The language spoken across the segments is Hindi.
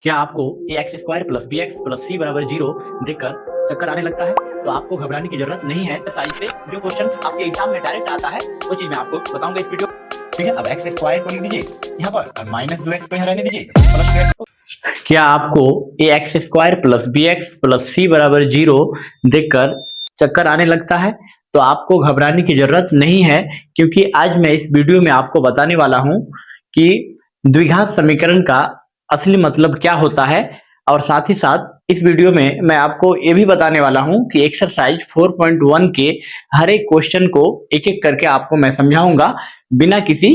क्या आपको a x square plus b x plus c बराबर 0 देखकर चक्कर आने लगता है? तो आपको घबराने की जरूरत नहीं है। साइंस से जो क्वेश्चन आपके एग्जाम में डायरेक्ट आता है वो चीज मैं आपको बताऊंगा इस वीडियो। ठीक है, अब एक्स स्क्वायर को लिख दीजिए यहाँ पर और माइनस 2x को यहाँ रहने दीजिए प्लस 2x को। क्या आपको a x square plus b x plus c बराबर 0 देखकर चक्कर आने लगता है? तो आपको घबराने की जरूरत नहीं है, क्योंकि आज मैं इस वीडियो में आपको बताने वाला हूं कि द्विघात समीकरण का असली मतलब क्या होता है। और साथ ही साथ इस वीडियो में मैं आपको ये भी बताने वाला हूं कि एक्सरसाइज 4.1 के हर एक क्वेश्चन को एक एक करके आपको मैं समझाऊंगा बिना किसी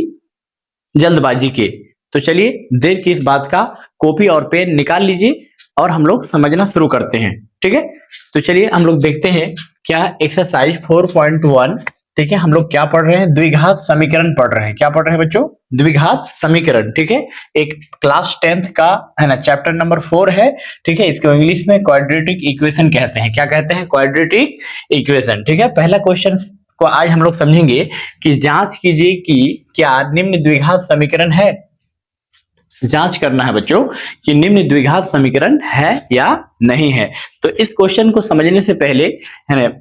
जल्दबाजी के। तो चलिए देर की इस बात का कॉपी और पेन निकाल लीजिए और हम लोग समझना शुरू करते हैं। ठीक है, तो चलिए हम लोग देखते हैं क्या एक्सरसाइज 4.1। ठीक है, हम लोग क्या पढ़ रहे हैं? द्विघात समीकरण पढ़ रहे हैं। क्या पढ़ रहे हैं बच्चों? द्विघात समीकरण। ठीक है, एक क्लास 10th का है ना, चैप्टर नंबर 4 है। ठीक है, इसको इंग्लिश में क्वाड्रेटिक इक्वेशन कहते हैं। क्या कहते हैं? Quadratic equation. ठीक है, पहला क्वेश्चन को आज हम लोग समझेंगे कि जांच कीजिए कि क्या निम्न द्विघात समीकरण है। जांच करना है बच्चों कि निम्न द्विघात समीकरण है या नहीं है। तो इस क्वेश्चन को समझने से पहले है ना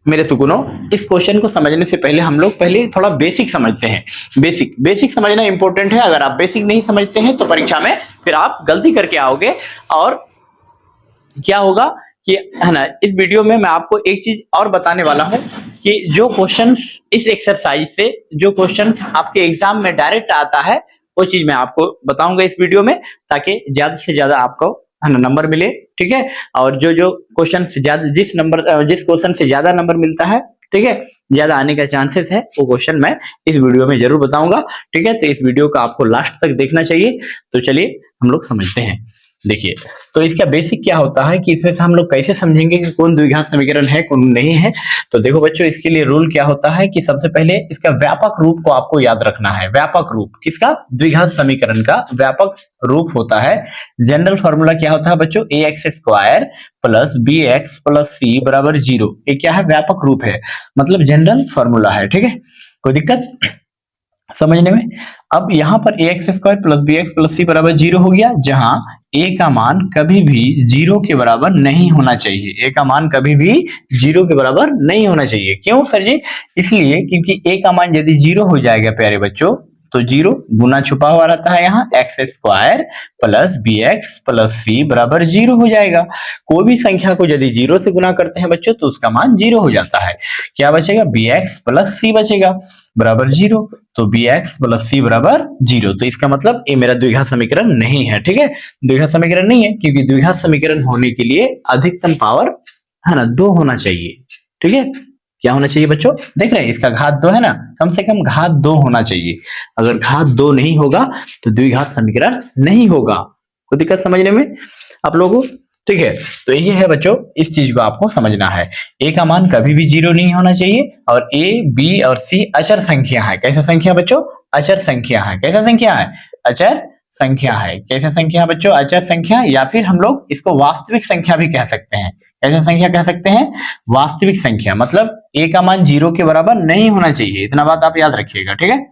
मेरे सुकूनों, इस क्वेश्चन को समझने से पहले हम लोग पहले थोड़ा बेसिक समझते हैं। बेसिक समझना इंपॉर्टेंट है। अगर आप बेसिक नहीं समझते हैं तो परीक्षा में फिर आप गलती करके आओगे और क्या होगा कि है ना, इस वीडियो में मैं आपको एक चीज और बताने वाला हूं कि जो क्वेश्चन इस एक्सरसाइज से जो क्वेश्चन आपके एग्जाम में डायरेक्ट आता है वो चीज मैं आपको बताऊंगा इस वीडियो में, ताकि ज्यादा से ज्यादा आपको है ना नंबर मिले। ठीक है, और जो जो क्वेश्चन से ज्यादा जिस क्वेश्चन से ज्यादा नंबर मिलता है, ठीक है, ज्यादा आने का चांसेस है, वो क्वेश्चन मैं इस वीडियो में जरूर बताऊंगा। ठीक है, तो इस वीडियो को आपको लास्ट तक देखना चाहिए। तो चलिए हम लोग समझते हैं। देखिए, तो इसका बेसिक क्या होता है कि इसमें से हम लोग कैसे समझेंगे कि कौन द्विघात समीकरण है कौन नहीं है। तो देखो बच्चों, इसके लिए रूल क्या होता है कि सबसे पहले इसका व्यापक रूप को आपको याद रखना है। व्यापक रूप किसका? द्विघात समीकरण का व्यापक रूप होता है। जनरल फॉर्मूला क्या होता है बच्चों? A x square plus b x plus c बराबर 0। ये क्या है? व्यापक रूप है, मतलब जनरल फॉर्मूला है। ठीक है, कोई दिक्कत समझने में? अब यहाँ पर a x square plus b x plus c बराबर 0 हो गया, जहां ए का मान कभी भी 0 के बराबर नहीं होना चाहिए। ए का मान कभी भी 0 के बराबर नहीं होना चाहिए। क्यों सर जी? इसलिए क्योंकि ए का मान यदि 0 हो जाएगा प्यारे बच्चों, तो 0 गुना छुपा हुआ रहता है यहाँ, x square plus b x plus c बराबर 0 हो जाएगा। कोई भी संख्या को यदि 0 से गुना करते हैं बच्चों तो उसका मान 0 हो जाता है। क्या बचेगा? बी एक्स प्लस सी बचेगा बराबर 0। तो बी एक्स प्लस सी बराबर 0। तो इसका मतलब ये मेरा द्विघात समीकरण नहीं है। ठीक है, द्विघात समीकरण नहीं है, क्योंकि द्विघात समीकरण होने के लिए अधिकतम पावर है ना 2 होना चाहिए। ठीक है, क्या होना चाहिए बच्चों? देख रहे हैं, इसका घात 2 है ना, कम से कम घात 2 होना चाहिए। अगर घात 2 नहीं होगा तो द्विघात समीकरण नहीं होगा। कोई दिक्कत समझने में आप लोगों? ठीक है, तो ये है बच्चों, इस चीज को आपको समझना है। ए का मान कभी भी 0 नहीं होना चाहिए, और ए बी और सी अचर संख्या है। कैसा संख्या बच्चों? अचर संख्या है। कैसा संख्या है? अचर संख्या है। कैसा संख्या बच्चों? अचर संख्या, या फिर हम लोग इसको वास्तविक संख्या भी कह सकते हैं। कैसा संख्या कह सकते हैं? वास्तविक संख्या। मतलब ए का मान 0 के बराबर नहीं होना चाहिए, इतना बात आप याद रखिएगा। ठीक है,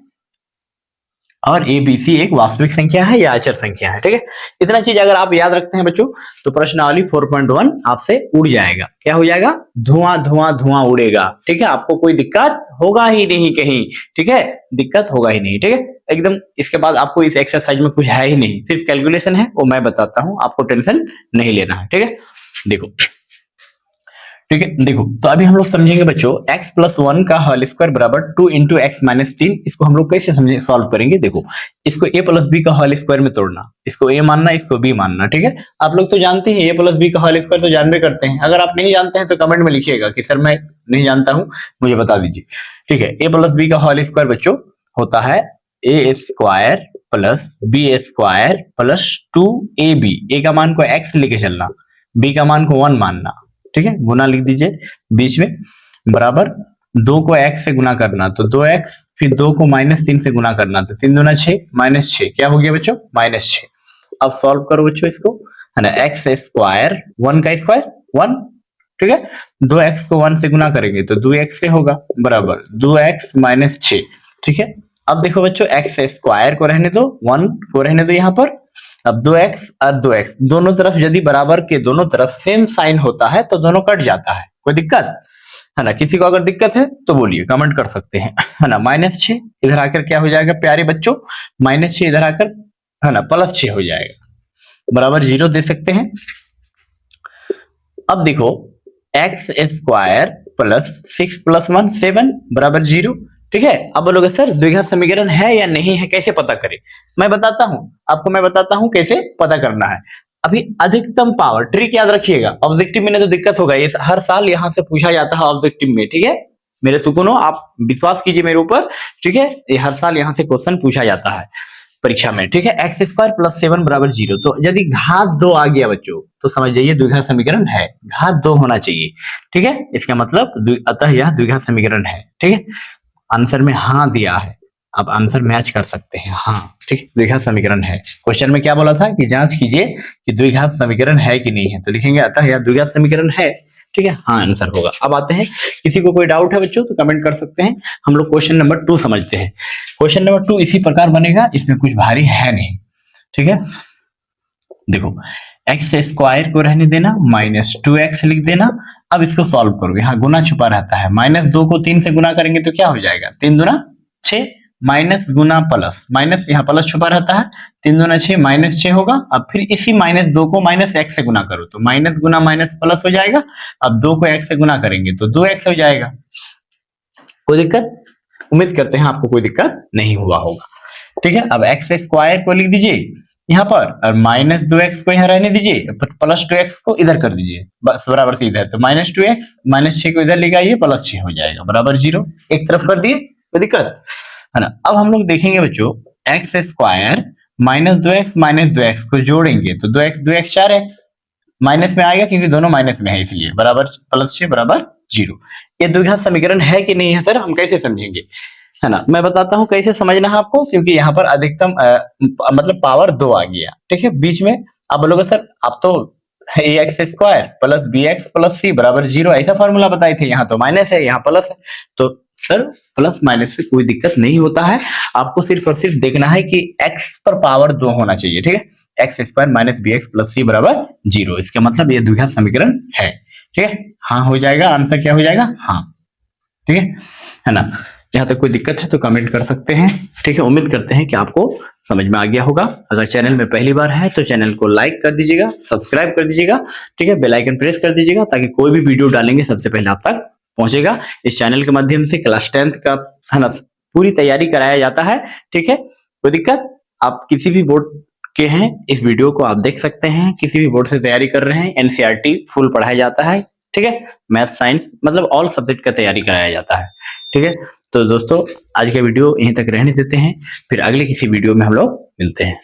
और ए बी सी एक वास्तविक संख्या है या अचर संख्या है। ठीक है, इतना चीज अगर आप याद रखते हैं बच्चों तो प्रश्नावली 4.1 आपसे उड़ जाएगा। क्या हो जाएगा? धुआं धुआं धुआं उड़ेगा। ठीक है, आपको कोई दिक्कत होगा ही नहीं कहीं। ठीक है, दिक्कत होगा ही नहीं। ठीक है, एकदम। इसके बाद आपको इस एक्सरसाइज में कुछ है ही नहीं, सिर्फ कैलकुलेशन है, वो मैं बताता हूं, आपको टेंशन नहीं लेना है। ठीक है, देखो। ठीक है, देखो, तो अभी हम लोग समझेंगे बच्चों x प्लस 1 का होल स्क्वायर बराबर 2 इंटू एक्स माइनस 3। इसको हम लोग कैसे समझे सॉल्व करेंगे? देखो, इसको a प्लस बी का होल स्क्वायर में तोड़ना, इसको a मानना, इसको b मानना। ठीक है, आप लोग तो जानते हैं a प्लस बी का होल स्क्वायर तो जानते करते हैं। अगर आप नहीं जानते हैं तो कमेंट में लिखिएगा कि सर मैं नहीं जानता हूं, मुझे बता दीजिए। ठीक है, a प्लस बी का होल स्क्वायर बच्चों होता है a square plus b square plus 2ab। a का मान को x लेके चलना, b का मान को 1 मानना। ठीक है, गुना लिख दीजिए बीच में, बराबर 2 को x से गुना करना तो 2x, फिर 2 को माइनस 3 से गुना करना तो 3 दूना 6, माइनस 6। क्या हो गया बच्चों? माइनस 6। अब सॉल्व करो बच्चों इसको, है ना, एक्स स्क्वायर 1 का स्क्वायर 1। ठीक है, 2x को 1 से गुना करेंगे तो 2x से होगा, बराबर 2x माइनस 6। ठीक है, अब देखो बच्चों, एक्स स्क्वायर को रहने दो, 1 को रहने दो यहाँ पर, अब 2x और 2x दोनों तरफ यदि बराबर के दोनों तरफ सेम साइन होता है तो दोनों कट जाता है। कोई दिक्कत है ना? किसी को अगर दिक्कत है तो बोलिए, कमेंट कर सकते हैं, है ना? -6 इधर आकर क्या हो जाएगा प्यारे बच्चों? -6 इधर आकर है ना +6 हो जाएगा, बराबर 0 दे सकते हैं। अब देखो x² + 6 + 1 7 बराबर 0। ठीक है, अब बोलोगे सर द्विघात समीकरण है या नहीं है, कैसे पता करें? मैं बताता हूं आपको, मैं बताता हूं कैसे पता करना है। अभी अधिकतम पावर ट्रिक याद रखिएगा, ऑब्जेक्टिव में तो दिक्कत होगा, ये हर साल यहां से पूछा जाता है ऑब्जेक्टिव में। ठीक है मेरे सुकुनो, आप विश्वास कीजिए मेरे ऊपर। ठीक है, ये हर साल यहां से क्वेश्चन पूछा जाता है परीक्षा में। ठीक है, x² + 7 बराबर 0। तो यदि घात 2 आ गया बच्चों तो समझ जाइए द्विघात समीकरण है, घात 2 होना चाहिए। ठीक है, इसका मतलब अतः यह द्विघात समीकरण है। ठीक है, आंसर में हाँ दिया है, आप आंसर मैच कर सकते हैं। हाँ ठीक, द्विघात समीकरण है। क्वेश्चन में क्या बोला था कि जांच कीजिए कि द्विघात समीकरण है कि नहीं है, तो लिखेंगे अतः यह द्विघात समीकरण है। ठीक है, हाँ आंसर होगा। अब आते हैं, किसी को कोई डाउट है बच्चों तो कमेंट कर सकते हैं। हम लोग क्वेश्चन नंबर 2 समझते हैं। क्वेश्चन नंबर 2 इसी प्रकार बनेगा, इसमें कुछ भारी है नहीं। ठीक है, देखो x² को रहने देना, -2x लिख देना। अब इसको सॉल्व करो, यहाँ गुना छुपा रहता है। -2 को 3 से गुना करेंगे तो क्या हो जाएगा? 3 दूना 6, माइनस गुना प्लस, माइनस यहाँ प्लस छुपा रहता है, 3 दूना 6 -6 होगा। अब फिर इसी -2 को -x से गुना करो तो माइनस गुना माइनस प्लस हो जाएगा। अब 2 को x से गुना करेंगे तो 2x हो जाएगा। कोई दिक्कत? उम्मीद करते हैं आपको कोई दिक्कत नहीं हुआ होगा। ठीक है, अब x² को लिख दीजिए यहाँ पर, और -2x को यहाँ रहने दीजिए, +2x को इधर कर दीजिए, बस बराबर सीधा है। तो -2x, -6 को इधर ले आइए, +6 हो जाएगा, बराबर 0। एक तरफ कर दिए, कोई दिक्कत है ना? अब हम लोग देखेंगे बच्चों, x² -2x को जोड़ेंगे तो 2x 4x, माइनस में आएगा क्योंकि दोनों माइनस में है, इसलिए बराबर +6 बराबर 0। ये द्विघात समीकरण है कि नहीं है सर, हम कैसे समझेंगे, है ना? मैं बताता हूं कैसे समझना है आपको, क्योंकि यहाँ पर अधिकतम मतलब पावर 2 आ गया। ठीक है, बीच में आप बोलोगे सर आप तो ax² + bx + c बराबर 0 ऐसा फॉर्मूला बताए थे, यहाँ तो माइनस है यहाँ प्लस है। तो सर प्लस माइनस से कोई दिक्कत नहीं होता है, आपको सिर्फ और सिर्फ देखना है कि x पर पावर 2 होना चाहिए। ठीक है, x² - bx + c बराबर 0, इसका मतलब ये द्विघात समीकरण है। ठीक है, हाँ हो जाएगा, आंसर क्या हो जाएगा? हाँ। ठीक है ना? यहाँ तक कोई दिक्कत है तो कमेंट कर सकते हैं। ठीक है, उम्मीद करते हैं कि आपको समझ में आ गया होगा। अगर चैनल में पहली बार है तो चैनल को लाइक कर दीजिएगा, सब्सक्राइब कर दीजिएगा। ठीक है, बेल आइकन प्रेस कर दीजिएगा ताकि कोई भी वीडियो डालेंगे सबसे पहले आप तक पहुंचेगा। इस चैनल के माध्यम से क्लास 10th का है ना पूरी तैयारी कराया जाता है। ठीक है, कोई दिक्कत? आप किसी भी बोर्ड के हैं, इस वीडियो को आप देख सकते हैं, किसी भी बोर्ड से तैयारी कर रहे हैं, एनसीईआरटी फुल पढ़ाया जाता है। ठीक है, मैथ साइंस मतलब ऑल सब्जेक्ट का तैयारी कराया जाता है। ठीक है, तो दोस्तों आज का वीडियो यहीं तक रहने देते हैं, फिर अगले किसी वीडियो में हम लोग मिलते हैं।